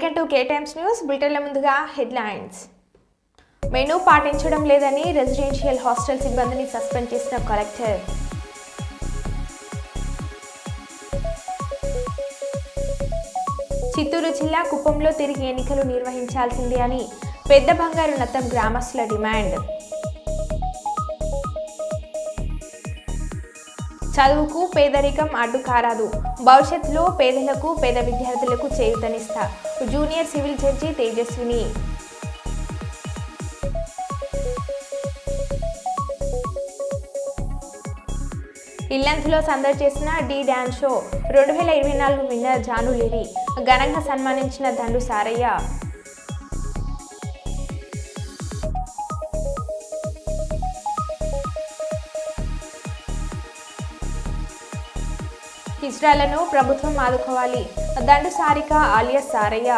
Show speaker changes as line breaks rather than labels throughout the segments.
Welcome to K times news. బులెటిన్ల ముందుగా headlines. Menu పాటించడం లేదని రెసిడెన్షియల్ హాస్టల్ సిబ్బందిని సస్పెండ్ చేసిన కలెక్టర్. చిత్తూరు జిల్లా కుప్పంలో తిరిగి ఎన్నికలు నిర్వహించాల్సిందే అని పెద్ద బంగారు నత్తం గ్రామస్తుల డిమాండ్. చదువుకు పేదరికం అడ్డు కారాదు, భవిష్యత్తులో పేదలకు పేద విద్యార్థులకు చేయూతనిస్తా జూనియర్ సివిల్ జడ్జి తేజస్విని. ఇల్లంతులో సందడి చేసిన D dance show 2024 winner Janu Lyri ఘనంగా సన్మానించిన దండు సారయ్య. హిజ్రాలను ప్రభుత్వం ఆదుకోవాలి, దండు సారిక ఆలియస్ సారయ్య.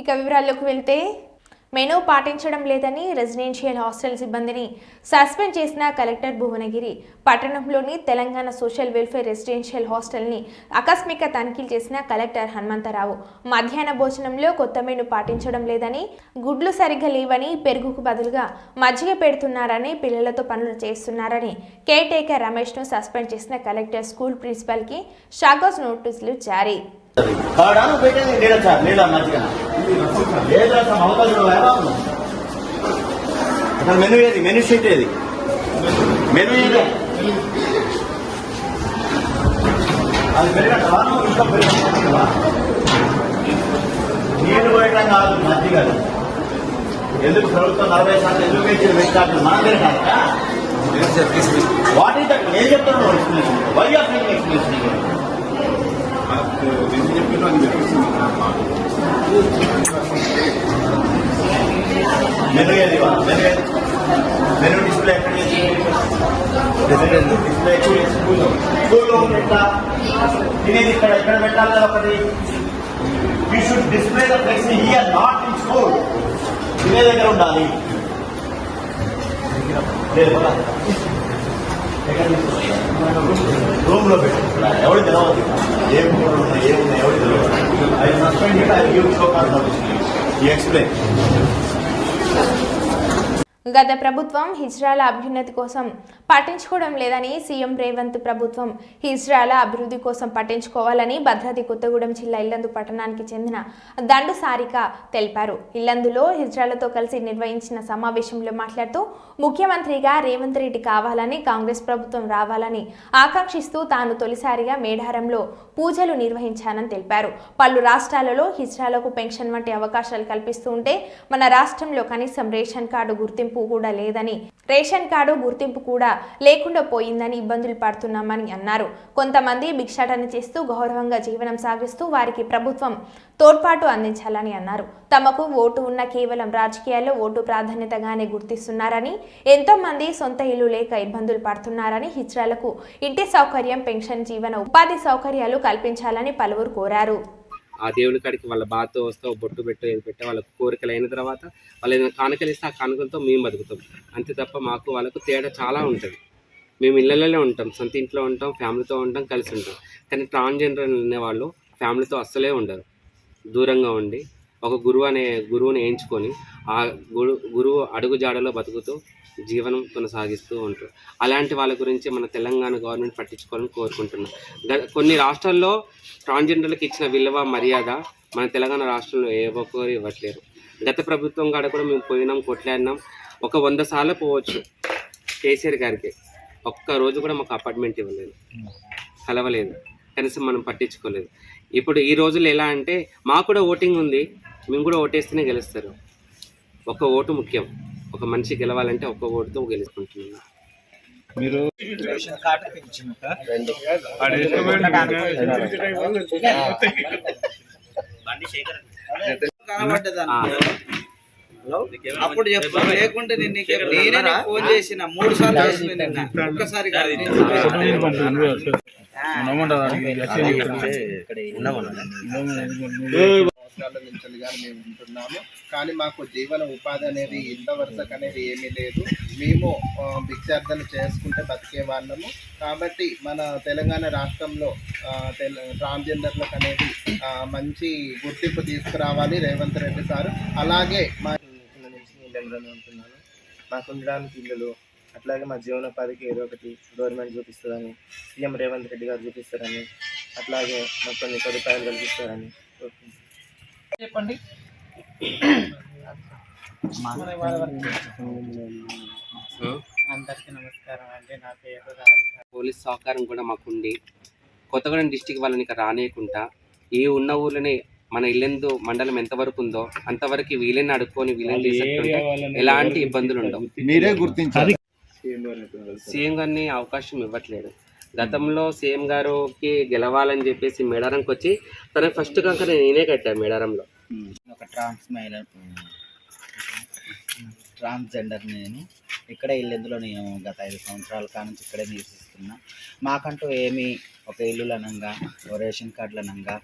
ఇక వివరాల్లోకి వెళ్తే, మెనూ పాటించడం లేదని రెసిడెన్షియల్ హాస్టల్ సిబ్బందిని సస్పెండ్ చేసిన కలెక్టర్ భువనగిరి. పట్టణంలోని తెలంగాణ సోషల్ వెల్ఫేర్ రెసిడెన్షియల్ హాస్టల్ని ఆకస్మిక తనిఖీలు చేసిన కలెక్టర్ హనుమంతరావు మధ్యాహ్న భోజనంలో కొత్త మెనూ పాటించడం లేదని, గుడ్లు సరిగ్గా లేవని, పెరుగుకు బదులుగా మజ్జిగ పెడుతున్నారని, పిల్లలతో పనులు చేస్తున్నారని కేర్ టేకర్ రమేష్ను సస్పెండ్ చేసిన కలెక్టర్ స్కూల్ ప్రిన్సిపల్కి షాకోస్ నోటీసులు జారీ.
మెనూ ఏది? మెనూ షీట్ ఏది? మెనూ ఏది? అది పెరగటవా? ఇంకా పెరగటవా? నీళ్లు పోయటం కాదు, మధ్య కాదు. ఎందుకు ప్రభుత్వం 40% ఎడ్యుకేషన్ పెట్టాలి? మనం పెరగాలి. What is that? ఏం చెప్తున్నాను explanation? Why are making explanation? Menu ఏది? మెనూ డిస్ప్లే ఎక్కడ డిస్ప్లే? స్కూల్లో పెట్టా తినేది ఇక్కడ ఎక్కడ పెట్టాలి కదా ఒకటి. You should display the flex here, not in school. తినే దగ్గర ఉండాలి. రూమ్ లో పెట్టుకుంటా ఎవరు తెలవదు. ఏం కూడా ఉన్నాయి, ఏమున్నాయి ఎవరు తెలియదు. I suspend I give show call notice. You explain.
గత ప్రభుత్వం హిజ్రాల అభ్యున్నతి కోసం పట్టించుకోవడం లేదని సీఎం రేవంత్ ప్రభుత్వం హిజ్రాల అభివృద్ధి కోసం పట్టించుకోవాలని భద్రాద్రి కొత్తగూడెం జిల్లా ఇల్లందు పట్టణానికి చెందిన దండు సారిక తెలిపారు. ఇల్లందులో హిజ్రాలతో కలిసి నిర్వహించిన సమావేశంలో మాట్లాడుతూ, ముఖ్యమంత్రిగా రేవంత్ రెడ్డి కావాలని, కాంగ్రెస్ ప్రభుత్వం రావాలని ఆకాంక్షిస్తూ తాను తొలిసారిగా మేడారంలో పూజలు నిర్వహించానని తెలిపారు. పలు రాష్ట్రాలలో హిజ్రాలకు పెన్షన్ వంటి అవకాశాలు కల్పిస్తూ ఉంటే మన రాష్ట్రంలో కనీసం రేషన్ కార్డు గుర్తింపు కూడా లేదని, రేషన్ కార్డు గుర్తింపు కూడా లేకుండా పోయిందని ఇబ్బందులు పడుతున్నామని అన్నారు. కొంతమంది భిక్షాటన చేస్తూ గౌరవంగా జీవనం సాగిస్తూ వారికి ప్రభుత్వం తోడ్పాటు అందించాలని అన్నారు. తమకు ఓటు ఉన్న కేవలం రాజకీయాల్లో ఓటు ప్రాధాన్యతగానే గుర్తిస్తున్నారని, ఎంతో మంది సొంత ఇల్లు లేక ఇబ్బందులు పడుతున్నారని, హిజ్రాలకు ఇంటి సౌకర్యం, పెన్షన్, జీవన ఉపాధి సౌకర్యాలు కల్పించాలని పలువురు కోరారు.
ఆ దేవుని కాడికి వాళ్ళ బాధతో వస్తే బొట్టు పెట్టు ఏది పెట్టే వాళ్ళ కోరికలు అయిన తర్వాత వాళ్ళు ఏదైనా కానుకలు ఇస్తే ఆ కానుకలతో మేము బతుకుతాం. అంతే తప్ప మాకు వాళ్ళకు తేడా చాలా ఉంటుంది. మేము ఇళ్ళలోనే ఉంటాం, సొంత ఇంట్లో ఉంటాం, ఫ్యామిలీతో ఉంటాం, కలిసి ఉంటాం. కానీ ట్రాన్స్జెండర్ అనేవాళ్ళు ఫ్యామిలీతో అస్సలే ఉండరు. దూరంగా ఉండి ఒక గురువుని ఎంచుకొని ఆ గురువు అడుగు జాడలో బతుకుతూ జీవనం కొనసాగిస్తూ ఉంటారు. అలాంటి వాళ్ళ గురించి మన తెలంగాణ గవర్నమెంట్ పట్టించుకోవాలని కోరుకుంటున్నాం. కొన్ని రాష్ట్రాల్లో ట్రాన్స్జెండర్లకు ఇచ్చిన విలువ, మర్యాద మన తెలంగాణ రాష్ట్రంలో ఏ ఒక్కరు ఇవ్వట్లేరు. గత ప్రభుత్వం కాడ కూడా మేము పోయినాం, కొట్లాడినాం. 100 సార్లు పోవచ్చు కేసీఆర్ గారికి. ఒక్కరోజు కూడా మాకు అపార్ట్మెంట్ ఇవ్వలేదు, కలవలేదు, కనీసం మనం పట్టించుకోలేదు. ఇప్పుడు ఈ రోజుల్లో ఎలా అంటే, మాకు కూడా ఓటింగ్ ఉంది, మేము కూడా ఓటేస్తేనే గెలుస్తారు. ఒక ఓటు ముఖ్యం. ఒక మనిషి గెలవాలంటే ఒక్క ఓటుతో గెలుచుకుంటున్నాను.
మీరు
అప్పుడు చెప్పు, లేకుంటే నేనే ఫోన్ చేసిన 3 సార్లు చేసిన నిన్న ఒక్కసారి
సంవత్సరాల నుంచి మేము ఉంటున్నాము. కానీ మాకు జీవన ఉపాధి అనేది ఇంతవరకు అనేది ఏమీ లేదు. మేము భిక్షార్థన చేసుకుంటే బతికే వాళ్ళము. కాబట్టి మన తెలంగాణ రాష్ట్రంలో ట్రాన్స్జెండర్లకు అనేది మంచి గుర్తింపు తీసుకురావాలి రేవంత్ రెడ్డి సార్. అలాగే మా
ఇళ్ళలోనే ఉంటున్నాను. మాకు ఉండడానికి ఇల్లులు, అట్లాగే మా జీవనోపాధికి ఏదో ఒకటి గవర్నమెంట్ చూపిస్తుందని, సీఎం రేవంత్ రెడ్డి గారు చూపిస్తారని, అట్లాగే మాకు కొన్ని సదుపాయాలు కల్పిస్తారని
చెప్పండి. అందరికీ నమస్కారం అండి. నా పేరు
పోలీస్ సహకారం కూడా మాకుండి కొత్తగూడెం డిస్టిక్ వాళ్ళని ఇక రానియకుండా ఈ ఉన్న ఊళ్ళని మన ఇల్లెందు మండలం ఎంతవరకు ఉందో అంతవరకు వీళ్ళని అడుక్కొని వీళ్ళని తీసుకుంటే ఎలాంటి ఇబ్బందులు ఉండవు.
మీరే గుర్తించాలి.
సీఎం గారిని అవకాశం ఇవ్వట్లేదు. గతంలో సీఎం గారికి గెలవాలని చెప్పేసి మేడారంకి వచ్చి తన ఫస్ట్ కంకర నేనే కట్టాను మేడారంలో.
ఒక ట్రాన్స్జెండర్ నేను ఇక్కడే ఇల్లెందులో నేను గత 5 సంవత్సరాల కానుంచి ఇక్కడే నివసిస్తున్నా. మాకంటూ ఏమీ ఒక ఇల్లులనంగా, రేషన్ కార్డులనంగా,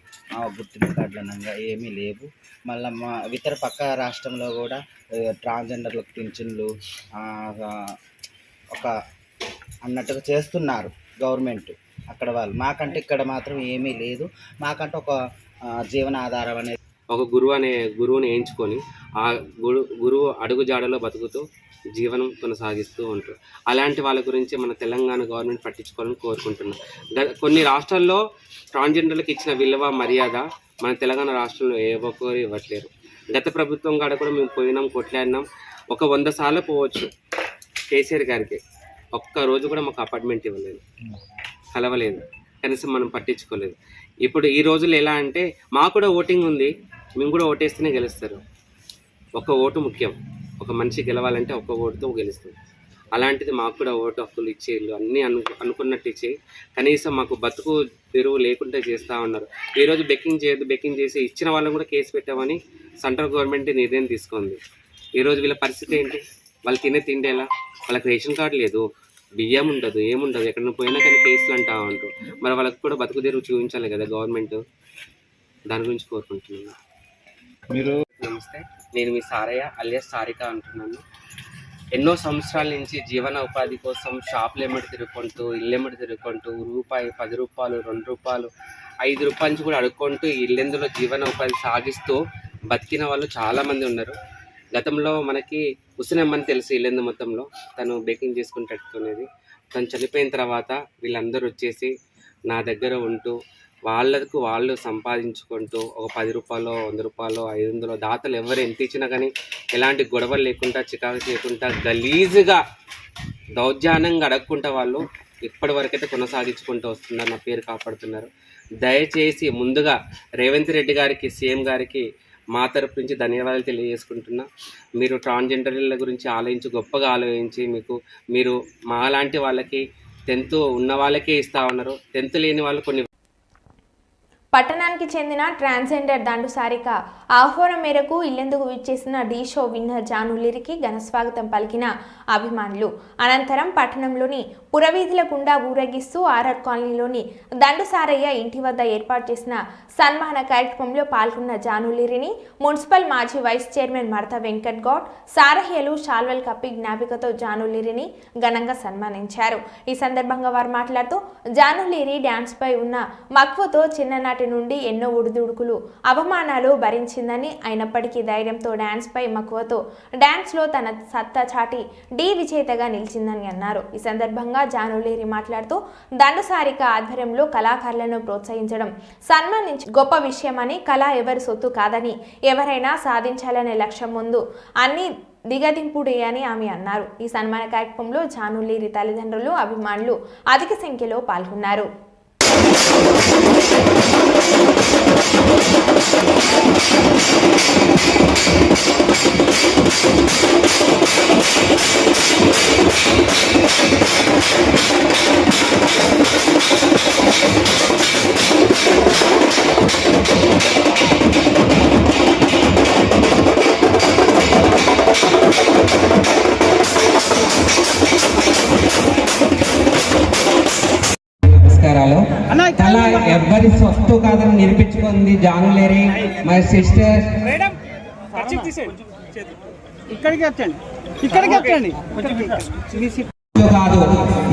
గుర్తింపు కార్డులనంగా ఏమీ లేవు. మళ్ళీ మా ఇతర పక్క రాష్ట్రంలో కూడా ట్రాన్స్జెండర్లకు పింఛన్లు ఒక అన్నట్టుగా చేస్తున్నారు గవర్నమెంట్ అక్కడ వాళ్ళు. మాకంటే ఇక్కడ మాత్రం ఏమీ లేదు. మాకంటే ఒక జీవనాధారం అనేది
ఒక గురువుని ఎంచుకొని ఆ గురువు అడుగు జాడలో బతుకుతూ జీవనం కొనసాగిస్తూ ఉంటారు. అలాంటి వాళ్ళ గురించి మన తెలంగాణ గవర్నమెంట్ పట్టించుకోవాలని కోరుకుంటున్నాం. కొన్ని రాష్ట్రాల్లో ట్రాన్స్జెండర్లకు ఇచ్చిన విలువ మర్యాద మన తెలంగాణ రాష్ట్రంలో ఏ ఒక్కరు ఇవ్వట్లేరు. గత ప్రభుత్వం కాడ కూడా మేము పోయినాం, కొట్లాడినాం. ఒక 100 సార్లు పోవచ్చు కేసీఆర్ గారికి. ఒక్క రోజు కూడా మాకు అపార్ట్మెంట్ ఇవ్వలేదు, కలవలేదు, కనీసం మనం పట్టించుకోలేదు. ఇప్పుడు ఈ రోజుల్లో ఎలా అంటే మాకు కూడా ఓటింగ్ ఉంది, మేము కూడా ఓటేస్తేనే గెలుస్తారు. ఒక ఓటు ముఖ్యం. ఒక మనిషి గెలవాలంటే ఒక్క ఓటుతో గెలుస్తుంది. అలాంటిది మాకు కూడా ఓటు హక్కులు ఇచ్చేళ్ళు అన్నీ అనుకున్నట్టు ఇచ్చేయి. కనీసం మాకు బతుకు తెరువు లేకుండా చేస్తూ ఉన్నారు. ఈరోజు బెక్కింగ్ చేసి ఇచ్చిన వాళ్ళని కూడా కేసు పెట్టామని సెంట్రల్ గవర్నమెంట్ నిర్ణయం తీసుకుంది. ఈరోజు వీళ్ళ పరిస్థితి ఏంటి? వాళ్ళు తిండి ఎలా? వాళ్ళకి రేషన్ కార్డు లేదు, బియ్యం ఉండదు, ఏముండదు. ఎక్కడైనా పోయినా కానీ కేసులు అంటా ఉంటారు. మరి వాళ్ళకి కూడా బతుకు తెరువు చూపించాలి కదా గవర్నమెంట్. దాని గురించి కోరుకుంటున్నాను. నమస్తే, నేను మీ సారయ్య అలియాస్ సారిక అంటున్నాను. ఎన్నో సంవత్సరాల నుంచి జీవన ఉపాధి కోసం షాపులు ఎమ్మడి తిరుగుకుంటూ, ఇల్లు ఎమ్మడి తిరుగుకుంటూ, రూపాయి, 10 రూపాయలు, 2 రూపాయలు, 5 రూపాయల నుంచి కూడా అడుక్కుంటూ ఇల్లెందులో జీవన ఉపాధి సాగిస్తూ బతికిన వాళ్ళు చాలామంది ఉన్నారు. గతంలో మనకి హుస్సేనమ్మని తెలుసు, ఇల్లెందు మొత్తంలో తను బేకింగ్ చేసుకుని పెట్టుకునేది. తను చనిపోయిన తర్వాత వీళ్ళందరూ వచ్చేసి నా దగ్గర ఉంటూ వాళ్ళకు వాళ్ళు సంపాదించుకుంటూ ఒక 10 రూపాయలు, 100 రూపాయలు, 500 దాతలు ఎవరు ఎంత ఇచ్చినా కానీ ఎలాంటి గొడవలు లేకుండా, చికాకు లేకుండా, గలీజుగా దౌర్జన్యంగా అడగకుండా వాళ్ళు ఇప్పటి వరకైతే కొనసాగించుకుంటూ వస్తున్నారు, నా పేరు కాపాడుతున్నారు. దయచేసి ముందుగా రేవంత్ రెడ్డి గారికి, సీఎం గారికి మా తరపు నుంచి ధన్యవాదాలు తెలియజేసుకుంటున్నా. మీరు ట్రాన్స్జెండర్ల గురించి గొప్పగా ఆలోచించి మీరు మాలాంటి వాళ్ళకి 10th ఉన్న వాళ్ళకే ఇస్తా ఉన్నారు. 10th లేని వాళ్ళు కొన్ని.
పట్టణానికి చెందిన ట్రాన్స్జెండర్ దండు సారిక ఆహ్వానం మేరకు ఇల్లెందుకు విచ్చేసిన ఢీ షో విన్నర్ జానులిరికి ఘన స్వాగతం పలికిన అభిమానులు. అనంతరం పట్టణంలోని పురవీధుల గుండా ఊరేగిస్తూ ఆర్ఆర్ కాలనీలోని దండు సారయ్య ఇంటి వద్ద ఏర్పాటు చేసిన సన్మాన కార్యక్రమంలో పాల్గొన్న జానులిరిని మున్సిపల్ మాజీ వైస్ చైర్మన్ మడత వెంకట్ గౌడ్, సారహ్యలు శాల్వల్ కప్పి జ్ఞాపికతో జానులిరిని ఘనంగా సన్మానించారు. ఈ సందర్భంగా వారు మాట్లాడుతూ జానులిరి డ్యాన్స్ పై ఉన్న మక్కువతో చిన్ననాటి నుండి ఎన్నో ఒడిదుడుకులు, అవమానాలు భరించిందని, అయినప్పటికీ ధైర్యంతో డ్యాన్స్ పై మక్కువతో డ్యాన్స్ లో తన సత్తా చాటి డి విజేతగా నిలిచిందని అన్నారు. ఈ సందర్భంగా జానులేరి మాట్లాడుతూ దండు సారిక ఆధ్వర్యంలో కళాకారులను ప్రోత్సహించడం, సన్మానించ గొప్ప విషయమని, కళ ఎవరి సొత్తు కాదని, ఎవరైనా సాధించాలనే లక్ష్యం ముందు అన్ని దిగదింపుడే అని ఆమె అన్నారు. ఈ సన్మాన కార్యక్రమంలో జానులేరి తల్లిదండ్రులు, అభిమానులు అధిక సంఖ్యలో పాల్గొన్నారు.
నమస్కారాలు. కళ ఎవరి సొత్తు కాదని నిరూపించుకుంది జానులేరి మై సిస్టర్. కాదు,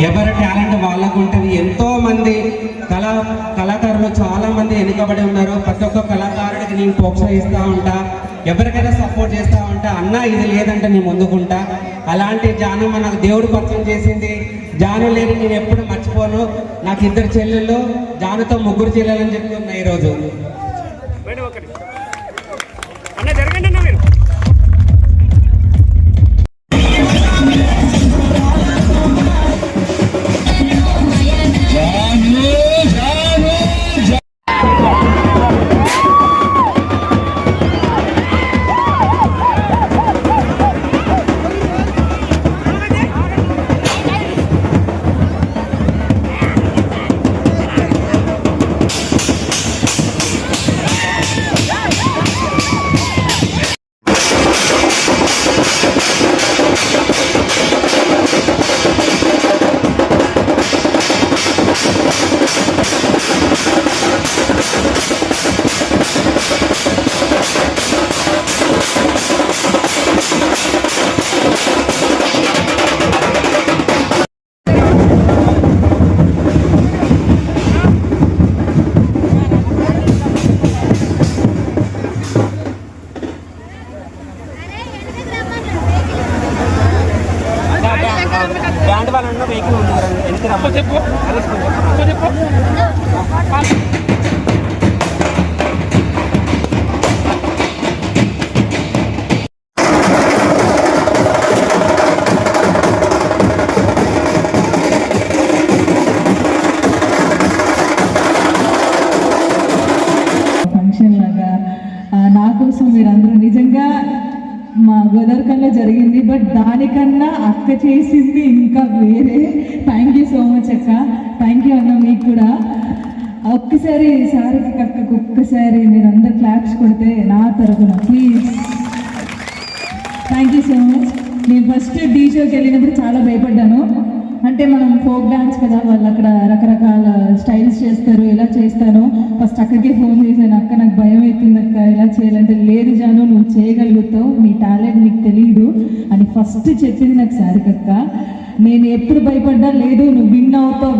ఎవరి టాలెంట్ వాళ్ళకు ఉంటుంది. ఎంతో మంది కళాకారులు చాలా మంది వెనుకబడి ఉన్నారు. ప్రతి ఒక్క కళాకారుడికి నేను ప్రోత్సహిస్తూ ఉంటా, ఎవరికైనా సపోర్ట్ చేస్తూ ఉంటా. అన్న ఇది లేదంటే నేను ముందుకుంటా. అలాంటి జాను నాకు దేవుడు పరిచయం చేసింది. జాను లేని నేను ఎప్పుడు మర్చిపోను. నాకు 2 చెల్లెళ్ళు, జానుతో 3 చెల్లెలు అని చెప్తున్నా ఈరోజు. బ్యాండ్ వాళ్ళ వెహికల్ ఉంది చెప్పు.
ఫంక్షన్ లాగా నా కోసం మీరందరూ నిజంగా మా గోదావరికంలో జరిగింది, బట్ దానికన్నా అక్క చేసింది ఇంకా వేరే. థ్యాంక్ యూ సో మచ్ అక్క. థ్యాంక్ యూ అన్న మీకు కూడా. ఒక్కసారి సార్కి అక్కకు ఒక్కసారి మీరందరూ క్లాప్స్ కొడితే నా తరఫున please. Thank you so much. నేను ఫస్ట్ డీ షోకి వెళ్ళినప్పుడు చాలా భయపడ్డాను. అంటే మనం ఫోక్ డాన్స్ కదా, వాళ్ళు అక్కడ రకరకాల స్టైల్స్ చేస్తారు, ఎలా చేస్తాను. ఫస్ట్ అక్కడికే ఫోన్ చేశాను, అక్క నాకు భయం అవుతుంది అక్క, ఎలా చేయాలంటే లేదు జాను నువ్వు చేయగలుగుతావు, నీ టాలెంట్ నీకు తెలియదు అని ఫస్ట్ చెప్పింది నాకు సారికక్క. నేను ఎప్పుడు భయపడ్డా లేదు నువ్వు విన్ అవుతావు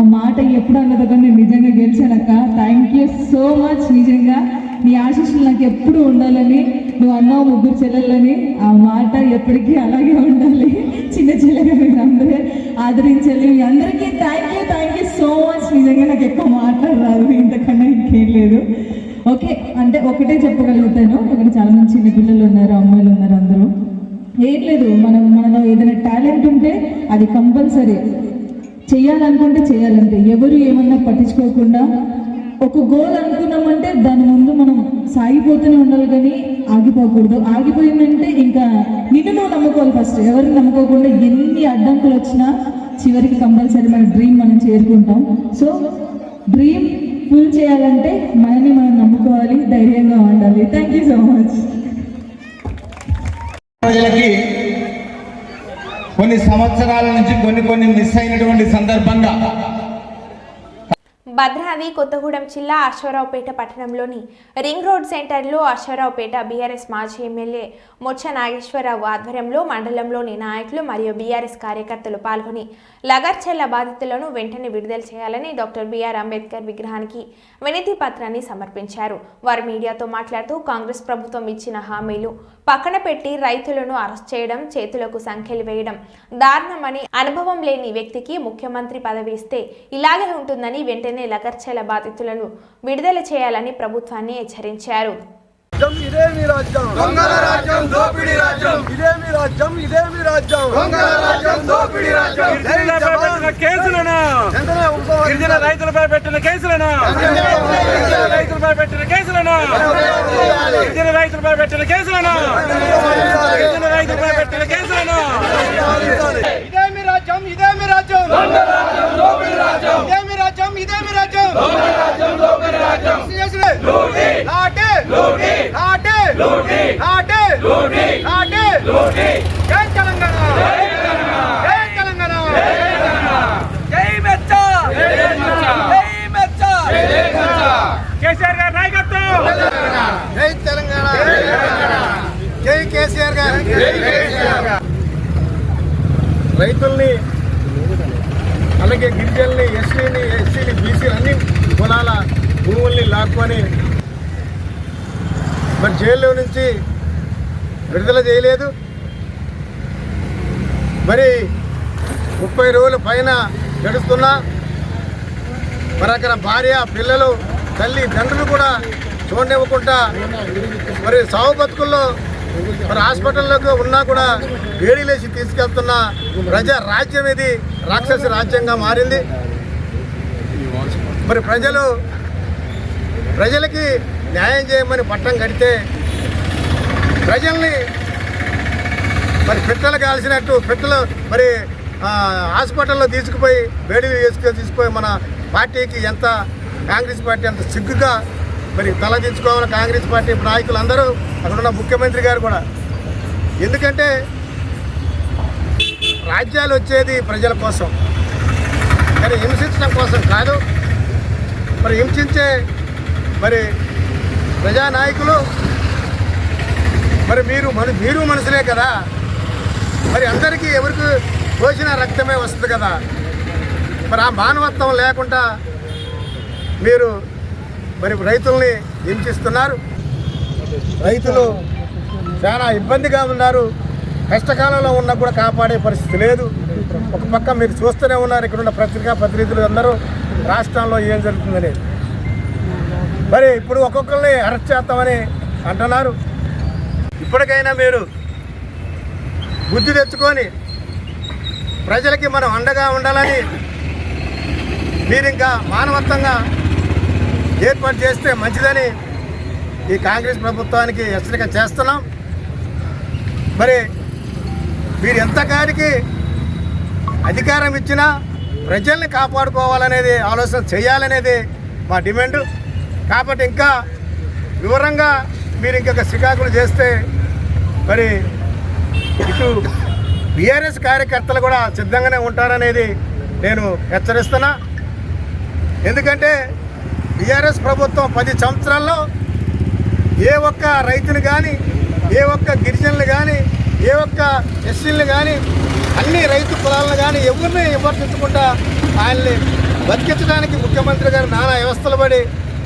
ఆ మాట ఎప్పుడు అన్నదో కానీ నేను నిజంగా గెలిచానక్క. Thank you so much. నిజంగా నీ ఆశీస్సులు నాకు ఎప్పుడు ఉండాలని, నువ్వు అన్నావు 3 చెల్లెళ్ళని, ఆ మాట ఎప్పటికీ అలాగే ఉండాలి. చిన్న చెల్లెగా మీరు అందరూ ఆదరించాలి. మీ అందరికీ థ్యాంక్ యూ సో మచ్. నిజంగా నాకు ఎక్కువ మాట్లాడరాదు, ఇంతకన్నా ఇంకేం లేదు. ఓకే, అంటే ఒకటే చెప్పగలుగుతాను, ఇక్కడ చాలా మంది చిన్న పిల్లలు ఉన్నారు, అమ్మాయిలు ఉన్నారు, అందరూ ఏం లేదు, మనలో ఏదైనా టాలెంట్ ఉంటే అది కంపల్సరీ చేయాలనుకుంటే చేయాలంటే ఎవరు ఏమన్నా పట్టించుకోకుండా ఒక గోల్ అనుకున్నామంటే దాని ముందు మనం సాగిపోతూనే ఉండాలి కానీ ఆగిపోకూడదు. ఆగిపోయిందంటే ఇంకా నిన్ను నువ్వు నమ్ముకోవాలి ఫస్ట్. ఎవరిని నమ్ముకోకుండా ఎన్ని అడ్డంకులు వచ్చినా చివరికి కంపల్సరీ మన డ్రీమ్ మనం చేరుకుంటాం. సో డ్రీమ్ ఫుల్ చేయాలంటే మనల్ని మనం నమ్ముకోవాలి, ధైర్యంగా ఉండాలి. Thank you so much.
ప్రజలకి కొన్ని సంవత్సరాల నుంచి కొన్ని మిస్ అయినటువంటి సందర్భంగా
భద్రాద్రి కొత్తగూడెం జిల్లా అశ్వారావుపేట పట్టణంలోని రింగ్ రోడ్ సెంటర్లో అశ్వారావుపేట బీఆర్ఎస్ మాజీ ఎమ్మెల్యే మొచ్చ నాగేశ్వరరావు ఆధ్వర్యంలో మండలంలోని నాయకులు మరియు బీఆర్ఎస్ కార్యకర్తలు పాల్గొని లగర్చెల్ల బాధితులను వెంటనే విడుదల చేయాలని డాక్టర్ బిఆర్ అంబేద్కర్ విగ్రహానికి వినతి పత్రాన్ని సమర్పించారు. వారు మీడియాతో మాట్లాడుతూ కాంగ్రెస్ ప్రభుత్వం ఇచ్చిన హామీలు పక్కన పెట్టి రైతులను అరెస్ట్ చేయడం, చేతులకు సంఖ్యలు వేయడం దారుణమని, అనుభవం లేని వ్యక్తికి ముఖ్యమంత్రి పదవి ఇస్తే ఇలాగే ఉంటుందని వెంటనే లగర్చెల్ల బాధితులను విడుదల చేయాలని ప్రభుత్వాన్ని హెచ్చరించారు.
ఇదేమి రాజ్యం దొంగల రాజ్యం దోపిడీ రాజ్యం ఇదేమి రాజ్యం ఇదేమి రాజ్యం దొంగల రాజ్యం దోపిడీ రాజ్యం కేసులను గిరిజన రైతులపై పెట్టిన కేసులను రైతులపై పెట్టిన కేసులను గిరిజన రైతులపై పెట్టిన కేసులను గిరిజన రైతులపై పెట్టిన కేసులను ఇదేమి రాజ్యం ఇదేమి రాజ్యం దొంగల రాజ్యం దోపిడీ రాజ్యం ఇదేమి రాజ్యం ఇదేమి రాజ్యం దొంగల రాజ్యం దోపిడీ రాజ్యం లూటీ లాటే లూటీ ఆటే లూటీ ఆటే లూటీ ఆటే లూటీ జై తెలంగాణ జై తెలంగాణ జై తెలంగాణ జై మెచ్చ జై మెచ్చ రైతుల్ని అలాగే గిరిజనుల్ని ఎస్సీని బీసీలు అన్ని కులాల భూముల్ని లాక్కొని మరి జైల్లో నుంచి విడుదల చేయలేదు. మరి 30 రోజుల పైన గడుస్తున్నా మరి అక్కడ భార్య పిల్లలు తల్లి తండ్రులు కూడా చూడనివ్వకుండా మరి సాగు బతుకుల్లో మరి హాస్పిటల్లోకి ఉన్నా కూడా వేడిలేసి తీసుకెళ్తున్న ప్రజా రాజ్యం ఇది రాక్షస రాజ్యంగా మారింది. మరి ప్రజలకి న్యాయం చేయమని పట్టం కడితే ప్రజల్ని మరి పిట్టలు కాల్చినట్టు పిట్టలు మరి హాస్పిటల్లో తీసుకుపోయి వేడిలు తీసుకుపోయి మన పార్టీకి ఎంత కాంగ్రెస్ పార్టీ అంత సిగ్గుగా మరి తలదించుకోవాలి కాంగ్రెస్ పార్టీ నాయకులందరూ, అక్కడున్న ముఖ్యమంత్రి గారు కూడా. ఎందుకంటే రాజ్యాలు వచ్చేది ప్రజల కోసం కానీ హింసించడం కోసం కాదు. మరి హింసించే మరి ప్రజానాయకులు మరి మీరు మనుషులే కదా, మరి అందరికీ ఎవరికి పోసిన రక్తమే వస్తుంది కదా. మరి ఆ మానవత్వం లేకుండా మీరు మరి రైతుల్ని హింసిస్తున్నారు. రైతులు చాలా ఇబ్బందిగా ఉన్నారు. కష్టకాలంలో ఉన్నా కూడా కాపాడే పరిస్థితి లేదు. ఒక పక్క మీరు చూస్తూనే ఉన్నారు ఇక్కడున్న ప్రతినిధులు అందరూ రాష్ట్రంలో ఏం జరుగుతుందని. మరి ఇప్పుడు ఒక్కొక్కరిని అరెస్ట్ చేస్తామని అంటున్నారు. ఇప్పటికైనా మీరు బుద్ధి తెచ్చుకొని ప్రజలకి మనం అండగా ఉండాలని మీరు ఇంకా మానవత్వంగా ఏర్పాటు చేస్తే మంచిదని ఈ కాంగ్రెస్ ప్రభుత్వానికి హెచ్చరిక చేస్తున్నాం. మరి మీరు ఎంతకాడికి అధికారం ఇచ్చినా ప్రజల్ని కాపాడుకోవాలనేది ఆలోచన చేయాలనేది మా డిమాండ్. కాబట్టి ఇంకా వివరంగా మీరు ఇంకొక శ్రీకాకులు చేస్తే మరి ఇటు బీఆర్ఎస్ కార్యకర్తలు కూడా సిద్ధంగానే ఉంటారనేది నేను హెచ్చరిస్తున్నా. ఎందుకంటే బీఆర్ఎస్ ప్రభుత్వం 10 సంవత్సరాల్లో ఏ ఒక్క రైతుని కానీ, ఏ ఒక్క గిరిజనులు కానీ, ఏ ఒక్క ఎస్సీలను కానీ, అన్ని రైతు కులాలను కానీ ఎవరిని విమర్శించకుండా ఆయన్ని బతికించడానికి ముఖ్యమంత్రి గారు నానా వ్యవస్థలు పడి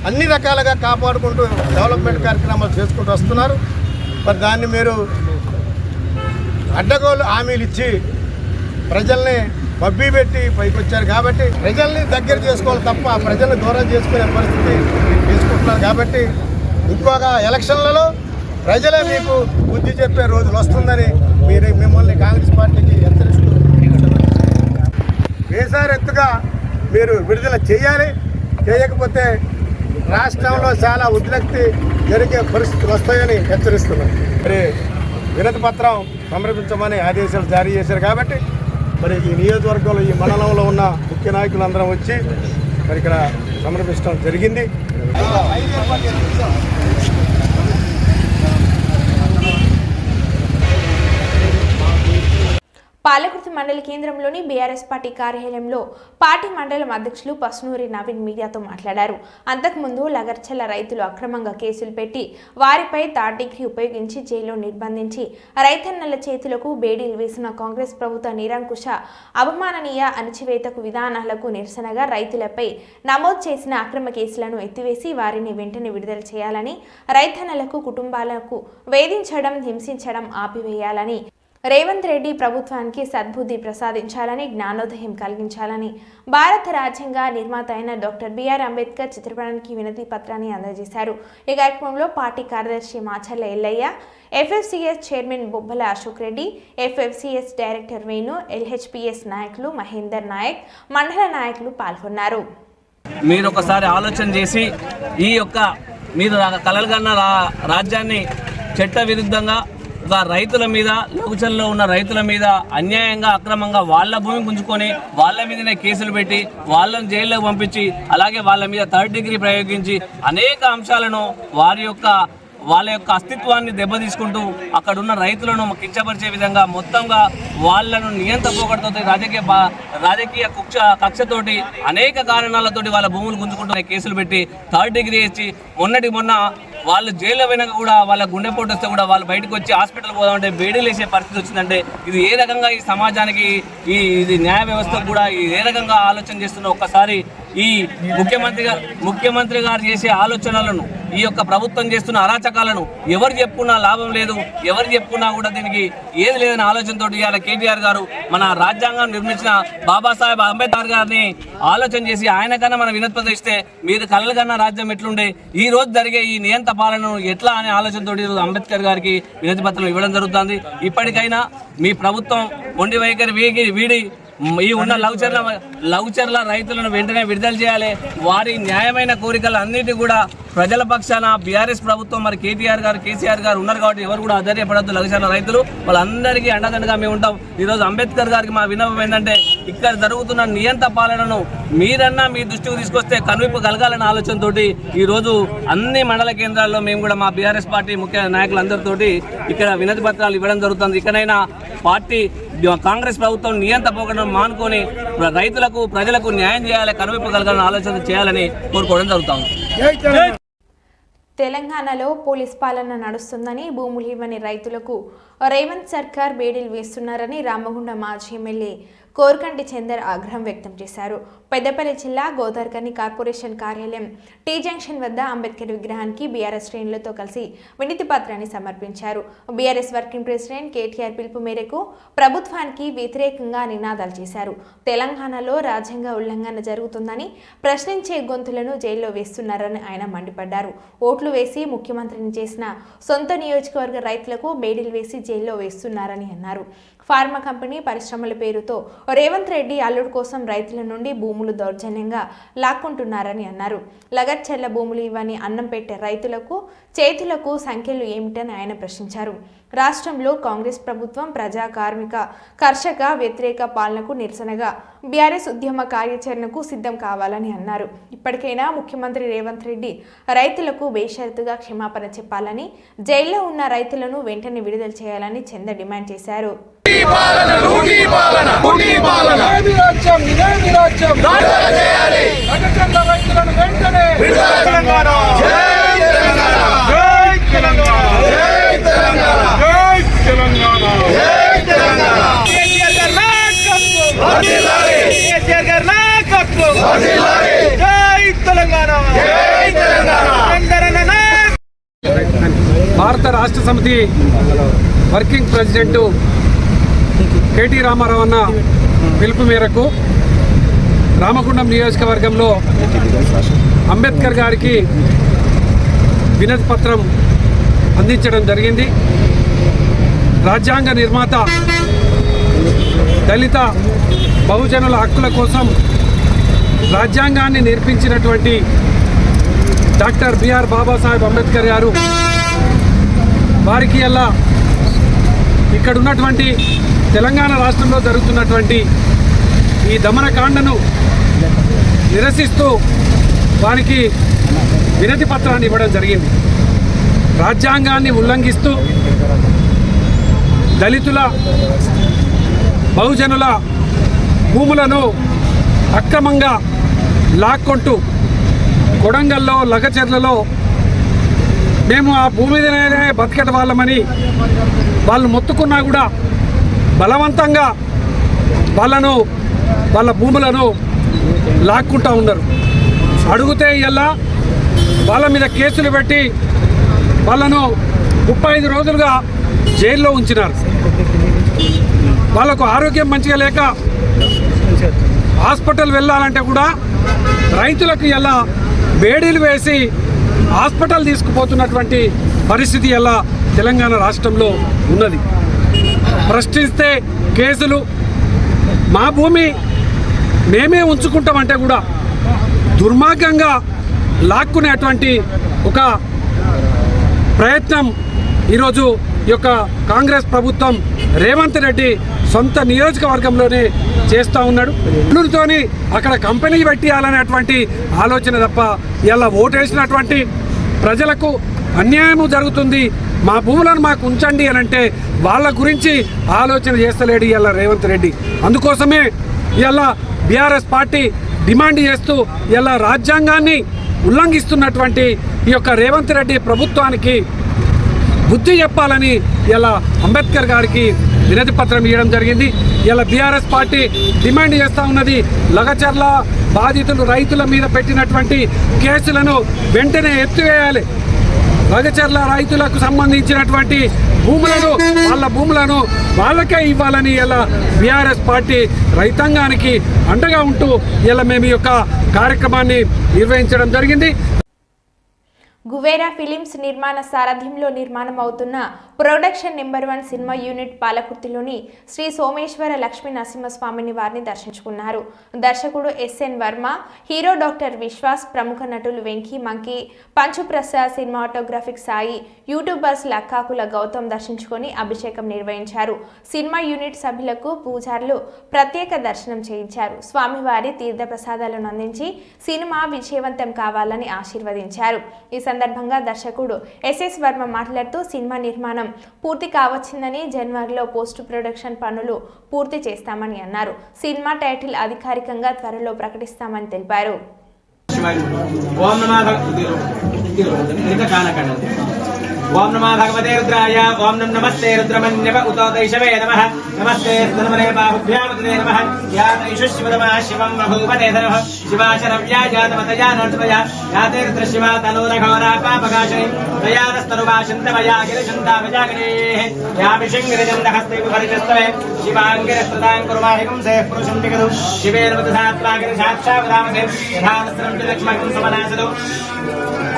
అన్ని రకాలుగా కాపాడుకుంటూ డెవలప్మెంట్ కార్యక్రమాలు చేసుకుంటూ వస్తున్నారు. మరి దాన్ని మీరు అడ్డగోలు హామీలు ఇచ్చి ప్రజల్ని మబ్బి పెట్టి పైకి వచ్చారు. కాబట్టి ప్రజల్ని దగ్గర చేసుకోవాలి తప్ప ప్రజల్ని దూరం చేసుకునే పరిస్థితి తీసుకుంటున్నారు. కాబట్టి ఇంకొక ఎలక్షన్లలో ప్రజలే మీకు బుద్ధి చెప్పే రోజులు వస్తుందని మిమ్మల్ని కాంగ్రెస్ పార్టీకి హెచ్చరిస్తూ వేసారెత్తుగా మీరు విడుదల చేయాలి. చేయకపోతే రాష్ట్రంలో చాలా ఉద్రిక్తి జరిగే పరిస్థితులు వస్తాయని హెచ్చరిస్తున్నారు. మరి వినతి పత్రం సమర్పించమని ఆదేశాలు జారీ చేశారు. కాబట్టి మరి ఈ నియోజకవర్గంలో ఈ మండలంలో ఉన్న ముఖ్య నాయకులందరం వచ్చి మరి ఇక్కడ సమర్పించడం జరిగింది.
పాలకుర్తి మండల కేంద్రంలోని బీఆర్ఎస్ పార్టీ కార్యాలయంలో పార్టీ మండలం అధ్యక్షులు పసునూరి నవీన్ మీడియాతో మాట్లాడారు. అంతకుముందు లగర్చల్ల రైతులు అక్రమంగా కేసులు పెట్టి వారిపై 3rd డిగ్రీ ఉపయోగించి జైల్లో నిర్బంధించి రైతన్నల చేతులకు బేడీలు వేసిన కాంగ్రెస్ ప్రభుత్వ నిరంకుశ అవమాననీయ అణచివేతకు విధానాలకు నిరసనగా రైతులపై నమోదు చేసిన అక్రమ కేసులను ఎత్తివేసి వారిని వెంటనే విడుదల చేయాలని, రైతన్నలకు కుటుంబాలకు వేధించడం, హింసించడం ఆపివేయాలని, రేవంత్ రెడ్డి ప్రభుత్వానికి సద్బుద్ధి ప్రసాదించాలని, జ్ఞానోదయం కలిగించాలని భారత రాజ్యాంగ నిర్మాత అయిన డాక్టర్ బిఆర్ అంబేద్కర్ చిత్రపటానికి వినతి పత్రాన్ని అందజేశారు. ఈ కార్యక్రమంలో పార్టీ కార్యదర్శి Macherla Ellaiah, FFCS chairman Bobbala Ashok Reddy, FFCS director Venu, LHPS నాయకులు మహేందర్ నాయక్, మండల నాయకులు పాల్గొన్నారు.
మీరు ఒకసారి ఆలోచన చేసి ఈ యొక్క మీరు కలలుగన్న రాజ్యాన్ని చట్ట విరుద్ధంగా రైతుల మీద, లోకచల్లో ఉన్న రైతుల మీద అన్యాయంగా, అక్రమంగా వాళ్ళ భూమి గుంజుకొని వాళ్ళ మీదనే కేసులు పెట్టి వాళ్ళని జైల్లోకి పంపించి అలాగే వాళ్ళ మీద 3rd డిగ్రీ ప్రయోగించి అనేక అంశాలను వాళ్ళ యొక్క అస్తిత్వాన్ని దెబ్బతీసుకుంటూ అక్కడ ఉన్న రైతులను కించపరిచే విధంగా మొత్తంగా వాళ్ళను నియంత్రపోకడతో రాజకీయ కక్షతోటి అనేక కారణాలతోటి వాళ్ళ భూములు గుంజుకుంటూ కేసులు పెట్టి 3rd డిగ్రీ ఇచ్చి మొన్న వాళ్ళు జైల్లో పోయినాక కూడా వాళ్ళ గుండెపోటు వస్తే కూడా వాళ్ళు బయటకు వచ్చి హాస్పిటల్ పోదామంటే బేడీలు వేసే పరిస్థితి వచ్చిందంటే ఇది ఏ రకంగా ఈ సమాజానికి ఇది న్యాయ వ్యవస్థకు కూడా ఏ రకంగా ఆలోచన చేస్తున్నా ఒక్కసారి ఈ ముఖ్యమంత్రి గారు చేసే ఆలోచనలను ఈ యొక్క ప్రభుత్వం చేస్తున్న అరాచకాలను ఎవరు చెప్పుకున్నా లాభం లేదు, ఎవరు చెప్పుకున్నా కూడా దీనికి ఏది లేదని ఆలోచనతో ఇవాళ కేటీఆర్ గారు మన రాజ్యాంగం నిర్మించిన బాబాసాహెబ్ అంబేద్కర్ గారిని ఆలోచన చేసి ఆయన కన్నా మనం వినతి ఇస్తే మీరు కలలు కన్నా రాజ్యం ఎట్లుండే ఈ రోజు జరిగే ఈ నియంత పాలనను ఎట్లా అనే ఆలోచనతో ఈరోజు అంబేద్కర్ గారికి వినతి పత్రం ఇవ్వడం జరుగుతుంది. ఇప్పటికైనా మీ ప్రభుత్వం మొండి వైఖరి వీడి ఈ ఉన్న లఘుచర్ల రైతులను వెంటనే విడుదల చేయాలి. వారి న్యాయమైన కోరికలు అన్నిటి కూడా ప్రజల పక్షాన బీఆర్ఎస్ ప్రభుత్వం మరి కేటీఆర్ గారు కేసీఆర్ గారు ఉన్నారు కాబట్టి ఎవరు కూడా ఆశ్చర్యపడద్దు. లఘుచర్ల రైతులు వాళ్ళందరికీ అండదండగా మేము ఉంటాం. ఈరోజు అంబేద్కర్ గారికి మా విన్నపం ఏంటంటే ఇక్కడ జరుగుతున్న నియంత పాలనను మీరన్నా మీ దృష్టికి తీసుకొస్తే కనువిప్పు కలగాలన్న ఆలోచనతో ఈరోజు అన్ని మండల కేంద్రాల్లో మేము కూడా మా బీఆర్ఎస్ పార్టీ ముఖ్య నాయకులందరితోటి ఇక్కడ వినతి పత్రాలు ఇవ్వడం జరుగుతుంది. ఇకనైనా పార్టీ కాంగ్రెస్ ప్రభుత్వం నియంత పోకడం మానుకొని రైతులకు ప్రజలకు న్యాయం చేయాలి, కనువిప్పు కలగాలని ఆలోచన చేయాలని కోరుకోవడం జరుగుతుంది.
తెలంగాణలో పోలీస్ పాలన నడుస్తుందని భూములు ఇవ్వని రైతులకు రేవంత్ సర్కార్ బేడీలు వేస్తున్నారని రామగుండం మాజీ ఎమ్మెల్యే కోర్కంటి చందర్ ఆగ్రహం వ్యక్తం చేశారు. పెద్దపల్లి జిల్లా గోదావరిఖని కార్పొరేషన్ కార్యాలయం టీ జంక్షన్ వద్ద అంబేద్కర్ విగ్రహానికి బీఆర్ఎస్ శ్రేణులతో కలిసి వినతి పత్రాన్ని సమర్పించారు. బీఆర్ఎస్ వర్కింగ్ ప్రెసిడెంట్ కేటీఆర్ పిలుపు మేరకు ప్రభుత్వానికి వ్యతిరేకంగా నినాదాలు చేశారు. తెలంగాణలో రాజ్యాంగ ఉల్లంఘన జరుగుతుందని ప్రశ్నించే గొంతులను జైల్లో వేస్తున్నారని ఆయన మండిపడ్డారు. ఓట్లు వేసి ముఖ్యమంత్రిని చేసిన సొంత నియోజకవర్గ రైతులకు బేడీలు వేసి జైల్లో వేస్తున్నారని అన్నారు. ఫార్మా కంపెనీ పరిశ్రమల పేరుతో రేవంత్ రెడ్డి అల్లుడు కోసం రైతుల నుండి భూములు దౌర్జన్యంగా లాక్కుంటున్నారని అన్నారు. లగచ్చర్ల భూములు ఇవ్వని అన్నం పెట్టే రైతులకు చేతులకు సంఖ్యలు ఏమిటని ఆయన ప్రశ్నించారు. రాష్ట్రంలో కాంగ్రెస్ ప్రభుత్వం ప్రజా కార్మిక కర్షక వ్యతిరేక పాలనకు నిరసనగా బీఆర్ఎస్ ఉద్యమ కార్యాచరణకు సిద్ధం కావాలని అన్నారు. ఇప్పటికైనా ముఖ్యమంత్రి రేవంత్ రెడ్డి రైతులకు బేషరతుగా క్షమాపణ చెప్పాలని, జైల్లో ఉన్న రైతులను వెంటనే విడుదల చేయాలని చంద డిమాండ్ చేశారు.
భారత రాష్ట్ర సమితి వర్కింగ్ ప్రెసిడెంట్ కేటీ రామారావు అన్న పిలుపు మేరకు రామగుండం నియోజకవర్గంలో అంబేద్కర్ గారికి వినతి పత్రం అందించడం జరిగింది. రాజ్యాంగ నిర్మాత, దళిత బహుజనుల హక్కుల కోసం రాజ్యాంగాన్ని నిర్మించినటువంటి డాక్టర్ బిఆర్ బాబాసాహెబ్ అంబేద్కర్ గారు వారికి అలా ఇక్కడ ఉన్నటువంటి తెలంగాణ రాష్ట్రంలో జరుగుతున్నటువంటి ఈ దమనకాండను నిరసిస్తూ వారికి వినతి పత్రాన్ని ఇవ్వడం జరిగింది. రాజ్యాంగాన్ని ఉల్లంఘిస్తూ దళితుల బహుజనుల భూములను అక్రమంగా లాక్కొంటూ కొడంగల్లో లగచర్లలో మేము ఆ భూమి మీదనే బతికట వాళ్ళమని వాళ్ళు మొత్తుకున్నా కూడా బలవంతంగా వాళ్ళ భూములను లాక్కుంటూ ఉన్నారు. అడిగితే ఇలా వాళ్ళ మీద కేసులు పెట్టి వాళ్ళను 35 రోజులుగా జైల్లో ఉంచినారు. వాళ్ళకు ఆరోగ్యం మంచిగా లేక హాస్పిటల్ వెళ్ళాలంటే కూడా రైతులకు ఇలా బేడీలు వేసి హాస్పిటల్ తీసుకుపోతున్నటువంటి పరిస్థితి ఎలా తెలంగాణ రాష్ట్రంలో ఉన్నది. ప్రశ్నిస్తే కేసులు, మా భూమి మేమే ఉంచుకుంటామంటే కూడా దుర్మార్గంగా లాక్కునేటువంటి ఒక ప్రయత్నం ఈరోజు ఈ యొక్క కాంగ్రెస్ ప్రభుత్వం రేవంత్ రెడ్డి సొంత నియోజకవర్గంలోనే చేస్తూ ఉన్నాడు. ఇల్లుతోని అక్కడ కంపెనీ పెట్టియాలనేటువంటి ఆలోచన తప్ప ఇలా ఓటేసినటువంటి ప్రజలకు అన్యాయం జరుగుతుంది, మా భూములను మాకు ఉంచండి అని అంటే వాళ్ళ గురించి ఆలోచన చేస్తలేడు ఇలా రేవంత్ రెడ్డి. అందుకోసమే ఇలా బీఆర్ఎస్ పార్టీ డిమాండ్ చేస్తూ ఇలా రాజ్యాంగాన్ని ఉల్లంఘిస్తున్నటువంటి ఈ యొక్క రేవంత్ రెడ్డి ప్రభుత్వానికి బుద్ధి చెప్పాలని ఇలా అంబేద్కర్ గారికి వినతి పత్రం ఇవ్వడం జరిగింది. ఇలా బీఆర్ఎస్ పార్టీ డిమాండ్ చేస్తూ ఉన్నది, లగచర్ల బాధితులు రైతుల మీద పెట్టినటువంటి కేసులను వెంటనే ఎత్తివేయాలి. లగచర్ల రైతులకు సంబంధించినటువంటి భూములను వాళ్ళకే ఇవ్వాలని ఇలా బీఆర్ఎస్ పార్టీ రైతాంగానికి అండగా ఉంటూ ఇలా మేము ఈ యొక్క కార్యక్రమాన్ని నిర్వహించడం జరిగింది.
గువేరా ఫిలిమ్స్ నిర్మాణ సారథ్యంలో నిర్మాణం అవుతున్న ప్రొడక్షన్ నెంబర్ 1 సినిమా యూనిట్ పాలకుర్తిలోని శ్రీ సోమేశ్వర లక్ష్మీ నరసింహస్వామిని వారిని దర్శించుకున్నారు. దర్శకుడు SN Varma, hero doctor Vishwas, ప్రముఖ నటులు Venky, monkey, punch Prasad, cinematographic Sai, YouTubers Lakkakula Gautam దర్శించుకొని అభిషేకం నిర్వహించారు. సినిమా యూనిట్ సభ్యులకు పూజారులు ప్రత్యేక దర్శనం చేయించారు. స్వామివారి తీర్థ ప్రసాదాలను అందించి సినిమా విజయవంతం కావాలని ఆశీర్వదించారు. ఈ సందర్భంగా దర్శకుడు ఎస్ఎస్ వర్మ మాట్లాడుతూ సినిమా నిర్మాణం పూర్తి కావచ్చిందని, జనవరిలో పోస్ట్ ప్రొడక్షన్ పనులు పూర్తి చేస్తామని అన్నారు. సినిమా టైటిల్ అధికారికంగా త్వరలో ప్రకటిస్తామని తెలిపారు.
ఓం నమో భగవతే రుద్రాయ. ఓం నమస్తే రుద్రమన్యవ ఉతో దైశవే నమః. నమస్తే ధనుమనే బాహుభ్యాముదే నమః. యా దైషు శివనమః శివం బహూవనే నమః. శివాశరవ్యా జాతమతయా నర్తమయా యాతే రుద్రశివా తనూరఘోరా పాపకాశని దయానస్తరువాశంతమయా గిరిశంతామజాగనే యా విశంగిరిజందహస్తే విపరిజస్తవే శివాంగిరస్తదాం కుర్మాహికం సే పురుషం దిగదు శివేర్వదసాత్వాగిరి సాక్షావదామసే యథానస్రం లక్ష్మణం సమనాసదు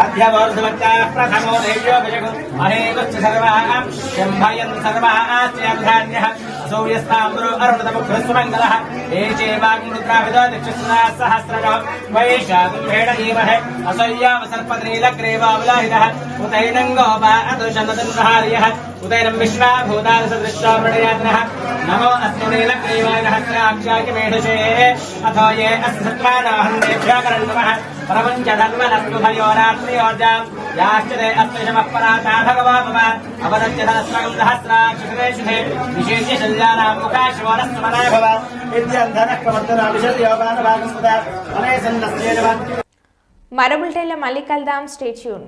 అధ్యవోర్ధవత్తాః ప్రథమో దేవ్యో విజగు మహేవచ్చ సర్వాః శంభయన్ సర్వాః ఆస్త్యాధాన్యః సౌర్యస్తాంబరో అరుణతముఖస్వమంగళః ఏచేవాగ్మృద్రావిదో దిక్షుస్రా సహస్రజో వైశాఖేణ ఈమహే అసయ్యామ సర్పద్రీలగ్రీవావలాహితః ఉతైనం గోపా అతుషన్నదన్హార్యః ఉదైనం విశ్వాభూతారసదృష్టో ప్రణయాత్నః నమో అస్మనీలగ్రీవాయ హస్రాక్షాయ మేధసే అథో ఏ అస్య సత్వానాహందేభ్యాకరణ్ నమః ప్రపంచధర్మనస్మభయోరాత్మయోర్జాం యాశ్చరే అస్మశమఃపరాతా భగవాపవ అవదత్యధనస్మగం సహస్రాక్షుషే విశేష్య శల్యానాం ముఖాశివరస్మనాయ భవ విద్యంధనః ప్రవర్తనాభిషద్యోగానభాగస్పద అనేసన్నస్యేజవ.
మరో బులెటిన్లో మళ్ళీ కలుద్దాం. Stay tune.